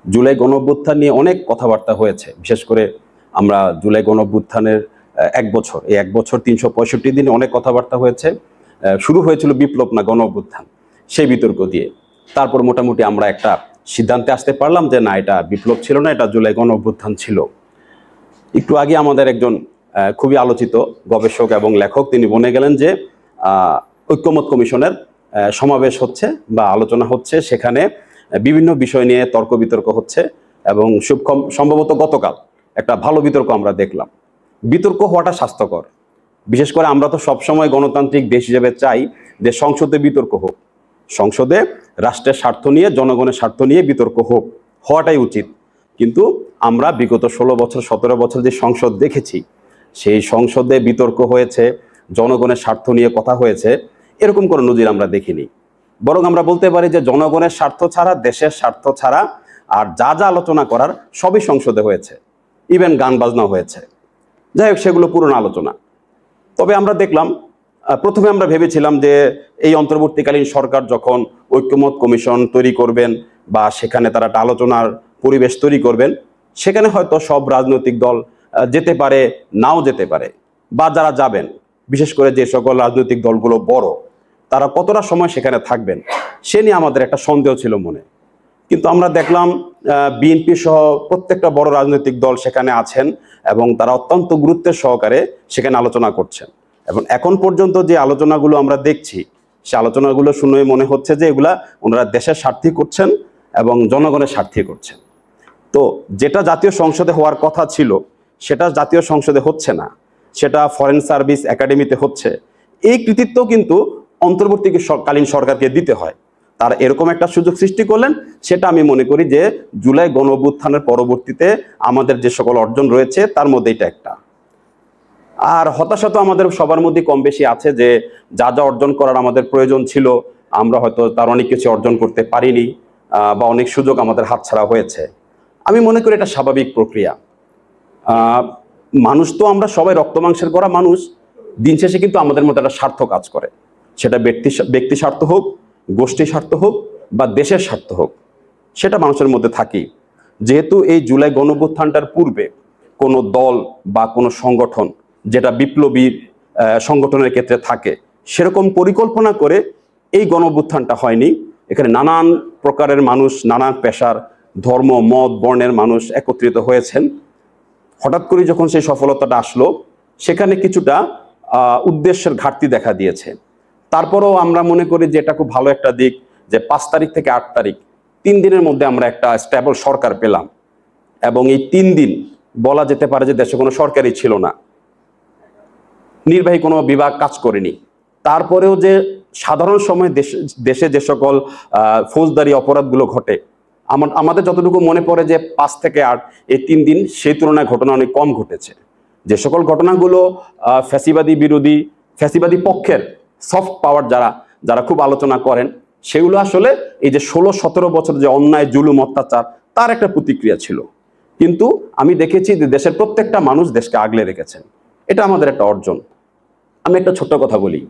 জুলাই গণঅভ্যুত্থান নিয়ে অনেক কথাবার্তা হয়েছে। বিশেষ করে আমরা জুলাই গণঅভ্যুত্থানের এক বছর, এই এক বছর ৩৬৫ দিনে অনেক কথাবার্তা হয়েছে। শুরু হয়েছিল বিপ্লব না গণঅভ্যুত্থান, সেই বিতর্ক দিয়ে। তারপর মোটামুটি আমরা একটা সিদ্ধান্তে আসতে পারলাম যে না, এটা বিপ্লব ছিল না, এটা জুলাই গণঅভ্যুত্থান ছিল। একটু আগে আমাদের একজন খুবই আলোচিত গবেষক এবং লেখক তিনি বলে গেলেন যে ঐক্যমত কমিশনের সমাবেশ হচ্ছে বা আলোচনা হচ্ছে, সেখানে বিভিন্ন বিষয় নিয়ে তর্ক বিতর্ক হচ্ছে এবং সম্ভবত গতকাল একটা ভালো বিতর্ক আমরা দেখলাম। বিতর্ক হওয়াটা স্বাস্থ্যকর। বিশেষ করে আমরা তো সবসময় গণতান্ত্রিক দেশ হিসেবে চাই যে সংসদে বিতর্ক হোক, সংসদে রাষ্ট্রের স্বার্থ নিয়ে, জনগণের স্বার্থ নিয়ে বিতর্ক হোক, হওয়াটাই উচিত। কিন্তু আমরা বিগত 16 বছর 17 বছর যে সংসদ দেখেছি, সেই সংসদে বিতর্ক হয়েছে, জনগণের স্বার্থ নিয়ে কথা হয়েছে, এরকম কোনো নজির আমরা দেখিনি। বরং আমরা বলতে পারি যে জনগণের স্বার্থ ছাড়া, দেশের স্বার্থ ছাড়া আর যা যা আলোচনা করার সবই সংসদে হয়েছে, ইভেন গান বাজনা হয়েছে। যাই হোক, সেগুলো পুরনো আলোচনা। তবে আমরা দেখলাম, প্রথমে আমরা ভেবেছিলাম যে এই অন্তর্বর্তীকালীন সরকার যখন ঐক্যমত কমিশন তৈরি করবেন বা সেখানে তারা একটা আলোচনার পরিবেশ তৈরি করবেন, সেখানে হয়তো সব রাজনৈতিক দল যেতে পারে, নাও যেতে পারে, বা যারা যাবেন, বিশেষ করে যে সকল রাজনৈতিক দলগুলো বড়, তারা কতটা সময় সেখানে থাকবেন সে নিয়ে আমাদের একটা সন্দেহ ছিল মনে। কিন্তু আমরা দেখলাম বিএনপি সহ প্রত্যেকটা বড় রাজনৈতিক দল সেখানে আছেন এবং তারা অত্যন্ত গুরুত্বের সহকারে সেখানে আলোচনা করছেন। এবং এখন পর্যন্ত যে আলোচনাগুলো আমরা দেখছি, সে আলোচনাগুলো শুনে মনে হচ্ছে যে এগুলা ওনারা দেশের স্বার্থে করছেন এবং জনগণের স্বার্থে করছেন। তো যেটা জাতীয় সংসদে হওয়ার কথা ছিল সেটা জাতীয় সংসদে হচ্ছে না, সেটা ফরেন সার্ভিস একাডেমিতে হচ্ছে। এই কৃতিত্ব কিন্তু অন্তর্বর্তীকালীন সরকারকে দিতে হয়। তার এরকম একটা সুযোগ সৃষ্টি করলেন, সেটা আমি মনে করি যে জুলাই গণঅভ্যুত্থানের পরবর্তীতে আমাদের যে সকল অর্জন রয়েছে তার মধ্যে এটা একটা। আর হতাশা তো আমাদের সবার মধ্যে কম বেশি আছে যে যা যা অর্জন করার আমাদের প্রয়োজন ছিল আমরা হয়তো তার অনেক কিছু অর্জন করতে পারিনি, বা অনেক সুযোগ আমাদের হাতছাড়া হয়েছে। আমি মনে করি এটা স্বাভাবিক প্রক্রিয়া। মানুষ তো আমরা সবাই রক্ত মাংসের গড়া মানুষ, দিন শেষে কিন্তু আমাদের মধ্যে একটা স্বার্থ কাজ করে, সেটা ব্যক্তি স্বার্থ হোক, গোষ্ঠী স্বার্থ হোক বা দেশের স্বার্থ হোক, সেটা মানুষের মধ্যে থাকি। যেহেতু এই জুলাই গণঅভ্যুত্থানটার পূর্বে কোনো দল বা কোনো সংগঠন যেটা বিপ্লবী সংগঠনের ক্ষেত্রে থাকে, সেরকম পরিকল্পনা করে এই গণঅভ্যুত্থানটা হয়নি। এখানে নানান প্রকারের মানুষ, নানান পেশার, ধর্ম, মত, বর্ণের মানুষ একত্রিত হয়েছেন। হঠাৎ করে যখন সেই সফলতাটা আসলো, সেখানে কিছুটা উদ্দেশ্যের ঘাটতি দেখা দিয়েছে। তারপরেও আমরা মনে করি যে এটা খুব ভালো একটা দিক যে 5 তারিখ থেকে 8 তারিখ 3 দিনের মধ্যে আমরা একটা স্টেবল সরকার পেলাম। এবং এই 3 দিন বলা যেতে পারে যে দেশে কোনো সরকারই ছিল না, নির্বাহী কোনো বিভাগ কাজ করেনি। তারপরেও যে সাধারণ সময় দেশে যে সকল ফৌজদারি অপরাধগুলো ঘটে, আমাদের যতটুকু মনে পড়ে যে 5 থেকে 8 এই 3 দিন সেই তুলনায় ঘটনা অনেক কম ঘটেছে। যে সকল ঘটনাগুলো ফ্যাসিবাদী বিরোধী, ফ্যাসিবাদী পক্ষের সফট পাওয়ার যারা খুব আলোচনা করেন, সেগুলো আসলে এই যে 16-17 বছর যে অন্যায়, জুলুম, অত্যাচার, তার একটা প্রতিক্রিয়া ছিল। কিন্তু আমি দেখেছি যে দেশের প্রত্যেকটা মানুষ দেশকে আগলে রেখেছেন, এটা আমাদের একটা অর্জন। আমি একটা ছোট্ট কথা বলি,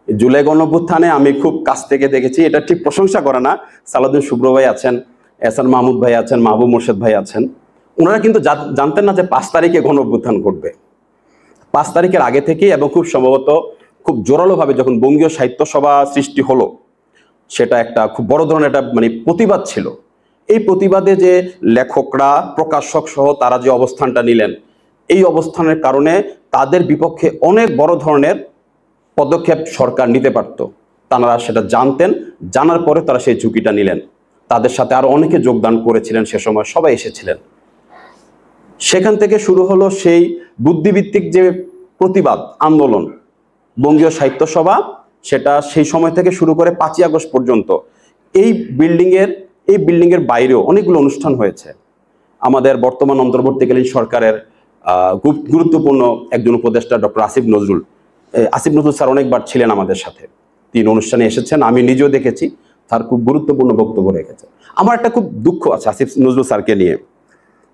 জুলাই গণঅভ্যুত্থানে আমি খুব কাছ থেকে দেখেছি, এটা ঠিক প্রশংসা করে না। সালাউদ্দিন শুভ্র ভাই আছেন, এহসান মাহমুদ ভাই আছেন, মাহবুব মোর্শেদ ভাই আছেন, ওনারা কিন্তু জানতেন না যে 5 তারিখে গণঅভ্যুত্থান ঘটবে। 5 তারিখের আগে থেকেই এবং খুব সম্ভবত খুব জোরালোভাবে যখন বঙ্গীয় সাহিত্য সভা সৃষ্টি হলো, সেটা একটা খুব বড় ধরনের একটা প্রতিবাদ ছিল। এই প্রতিবাদে যে লেখকরা, প্রকাশক সহ তারা যে অবস্থানটা নিলেন, এই অবস্থানের কারণে তাদের বিপক্ষে অনেক বড় ধরনের পদক্ষেপ সরকার নিতে পারত। তারা সেটা জানতেন, জানার পরে তারা সেই ঝুঁকিটা নিলেন। তাদের সাথে আরো অনেকে যোগদান করেছিলেন, সে সময় সবাই এসেছিলেন। সেখান থেকে শুরু হলো সেই বুদ্ধিভিত্তিক যে প্রতিবাদ আন্দোলন, বঙ্গীয় সাহিত্য সভা, সেটা সেই সময় থেকে শুরু করে 5ই আগস্ট পর্যন্ত এই বিল্ডিংয়ের বাইরেও অনেকগুলো অনুষ্ঠান হয়েছে। আমাদের বর্তমান অন্তর্বর্তীকালীন সরকারের গুরুত্বপূর্ণ একজন উপদেষ্টা ডক্টর আসিফ নজরুল স্যার অনেকবার ছিলেন আমাদের সাথে, 3 অনুষ্ঠানে এসেছেন, আমি নিজেও দেখেছি, তার খুব গুরুত্বপূর্ণ বক্তব্য রেখেছে। আমার একটা খুব দুঃখ আছে আসিফ নজরুল স্যারকে নিয়ে।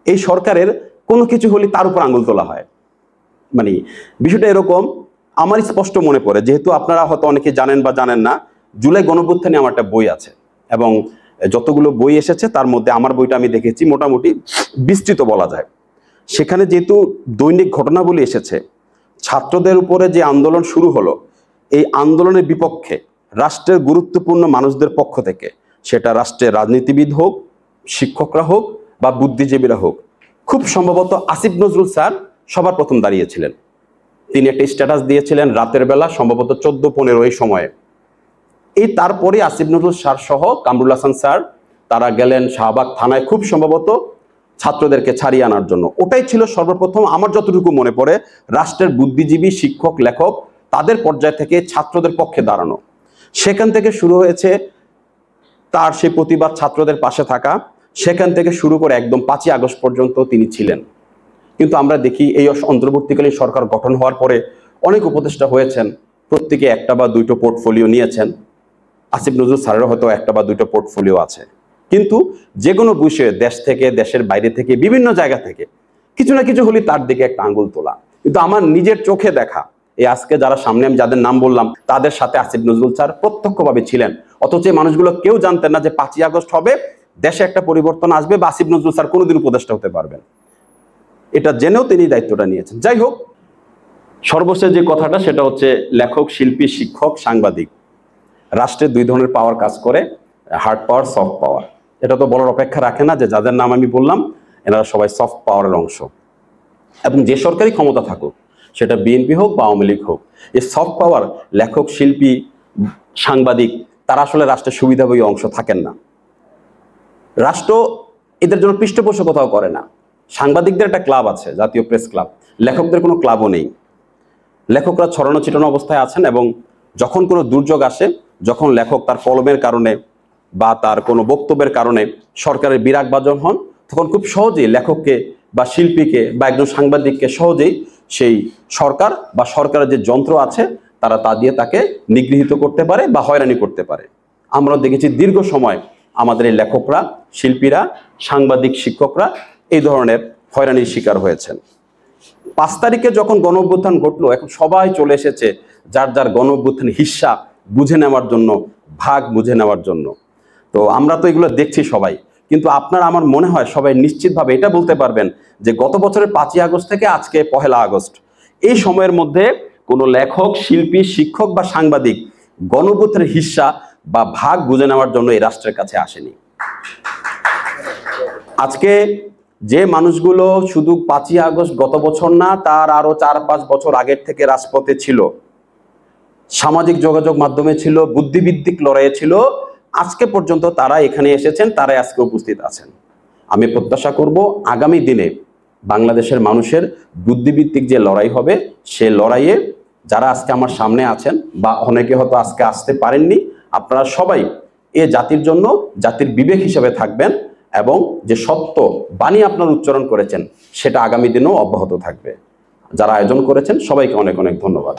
এই সরকারের কোনো কিছু হলে তার উপর আঙুল তোলা হয়। বিষয়টা এরকম, আমার স্পষ্ট মনে পড়ে, যেহেতু আপনারা হয়তো অনেকে জানেন বা জানেন না, জুলাই গণঅভ্যুত্থানে আমার একটা বই আছে এবং যতগুলো বই এসেছে তার মধ্যে আমার বইটা আমি দেখেছি মোটামুটি বিস্তৃত বলা যায়। সেখানে যেহেতু দৈনিক ঘটনাবলী এসেছে, ছাত্রদের উপরে যে আন্দোলন শুরু হলো, এই আন্দোলনের বিপক্ষে রাষ্ট্রের গুরুত্বপূর্ণ মানুষদের পক্ষ থেকে, সেটা রাষ্ট্রের রাজনীতিবিদ হোক, শিক্ষকরা হোক বা বুদ্ধিজীবীরা হোক, খুব সম্ভবত আসিফ নজরুল স্যার সবার প্রথম দাঁড়িয়েছিলেন। তিনি একটা স্ট্যাটাস দিয়েছিলেন রাতের বেলা, সম্ভবত 14-15 এই সময়ে। এই তারপরে আসিফ নজরুল স্যার সহ কামরুল হাসান স্যার তারা গেলেন শাহবাগ থানায়, খুব সম্ভবত ছাত্রদেরকে ছাড়িয়ে আনার জন্য। ওটাই ছিল সর্বপ্রথম আমার যতটুকু মনে পড়ে রাষ্ট্রের বুদ্ধিজীবী, শিক্ষক, লেখক তাদের পর্যায় থেকে ছাত্রদের পক্ষে দাঁড়ানো। সেখান থেকে শুরু হয়েছে তার সেই প্রতিবাদ, ছাত্রদের পাশে থাকা। সেখান থেকে শুরু করে একদম 5ই আগস্ট পর্যন্ত তিনি ছিলেন। কিন্তু আমরা দেখি এই অন্তর্বর্তীকালীন সরকার গঠন হওয়ার পরে অনেক উপদেষ্টা হয়েছেন, প্রত্যেকে একটা বা দুইটো পোর্টফোলিও নিয়েছেন। আসিফ নজরুল স্যারেরও হয়তো একটা বা দুইটো পোর্টফোলিও আছে। কিন্তু যে কোনো বিষয়ে দেশ থেকে, দেশের বাইরে থেকে, বিভিন্ন জায়গা থেকে কিছু না কিছু হলে তার দিকে একটা আঙ্গুল তোলা। কিন্তু আমার নিজের চোখে দেখা এই আজকে যারা সামনে আমি যাদের নাম বললাম, তাদের সাথে আসিফ নজরুল স্যার প্রত্যক্ষভাবে ছিলেন। অথচ এই মানুষগুলো কেউ জানতেন না যে 5ই আগস্ট হবে, দেশে একটা পরিবর্তন আসবে, বা আসিফ নজরুল স্যার কোনোদিন উপদেষ্টা হতে পারবেন। এটা জেনেও তিনি দায়িত্বটা নিয়েছেন। যাই হোক, সর্বশেষ যে কথাটা সেটা হচ্ছে লেখক, শিল্পী, শিক্ষক, সাংবাদিক, রাষ্ট্রের 2 ধরনের পাওয়ার কাজ করে, হার্ড পাওয়ার, সফট পাওয়ার। এটা তো বলার অপেক্ষা রাখে না যে যাদের নাম আমি বললাম এনারা সবাই সফট পাওয়ারের অংশ। এবং যে সরকারি ক্ষমতা থাকুক, সেটা বিএনপি হোক বা আওয়ামী লীগ হোক, এই সফট পাওয়ার লেখক, শিল্পী, সাংবাদিক তারা আসলে রাষ্ট্রের সুবিধাভোগী অংশ থাকেন না। রাষ্ট্র এদের জন্য পৃষ্ঠপোষকতাও করে না। সাংবাদিকদের একটা ক্লাব আছে, জাতীয় প্রেস ক্লাব। লেখকদের কোনো ক্লাবও নেই। লেখকরা ছড়ানো ছিটানো অবস্থায় আছেন, এবং যখন কোনো দুর্যোগ আসে, যখন লেখক তার কলমের কারণে বা তার কোনো বক্তব্যের কারণে সরকারের বিরাগভাজন হন, তখন খুব সহজেই লেখককে বা শিল্পীকে বা একজন সাংবাদিককে সহজেই সেই সরকার বা সরকারের যে যন্ত্র আছে তারা তা দিয়ে তাকে নিগৃহীত করতে পারে বা হয়রানি করতে পারে। আমরা দেখেছি দীর্ঘ সময় আমাদের এই লেখকরা, শিল্পীরা, সাংবাদিক, শিক্ষকরা এই ধরনের হয়রানির শিকার হয়েছেন। 5 তারিখে যখন গণঅভ্যুত্থান ঘটলো, এখন সবাই চলে এসেছে যার যার গণঅভ্যুত্থানের হিস্সা বুঝে নেওয়ার জন্য, ভাগ বুঝে নেওয়ার জন্য। তো আমরা তো এগুলো দেখছি সবাই, কিন্তু আপনার আমার মনে হয় সবাই নিশ্চিতভাবে এটা বলতে পারবেন যে গত বছরের 5ই আগস্ট থেকে আজকে 1 আগস্ট এই সময়ের মধ্যে কোনো লেখক, শিল্পী, শিক্ষক বা সাংবাদিক গণঅভ্যুত্থানের হিস্সা বা ভাগ বুঝে নেওয়ার জন্য এই রাষ্ট্রের কাছে আসেনি। আজকে যে মানুষগুলো শুধু 5ই আগস্ট গত বছর না, তার আরো 4-5 বছর আগের থেকে রাজপথে ছিল, সামাজিক যোগাযোগ মাধ্যমে ছিল, বুদ্ধিভিত্তিক লড়াইয়ে ছিল, আজকে পর্যন্ত তারা এখানে এসেছেন, তারাই আজকে উপস্থিত আছেন। আমি প্রত্যাশা করব আগামী দিনে বাংলাদেশের মানুষের বুদ্ধিভিত্তিক যে লড়াই হবে, সে লড়াইয়ে যারা আজকে আমার সামনে আছেন বা অনেকে হয়তো আজকে আসতে পারেননি, আপনারা সবাই এ জাতির জন্য জাতির বিবেক হিসেবে থাকবেন, এবং যে সত্য বাণী আপনারা উচ্চারণ করেছেন সেটা আগামী দিনেও অব্যাহত থাকবে। যারা আয়োজন করেছেন সবাইকে অনেক অনেক ধন্যবাদ।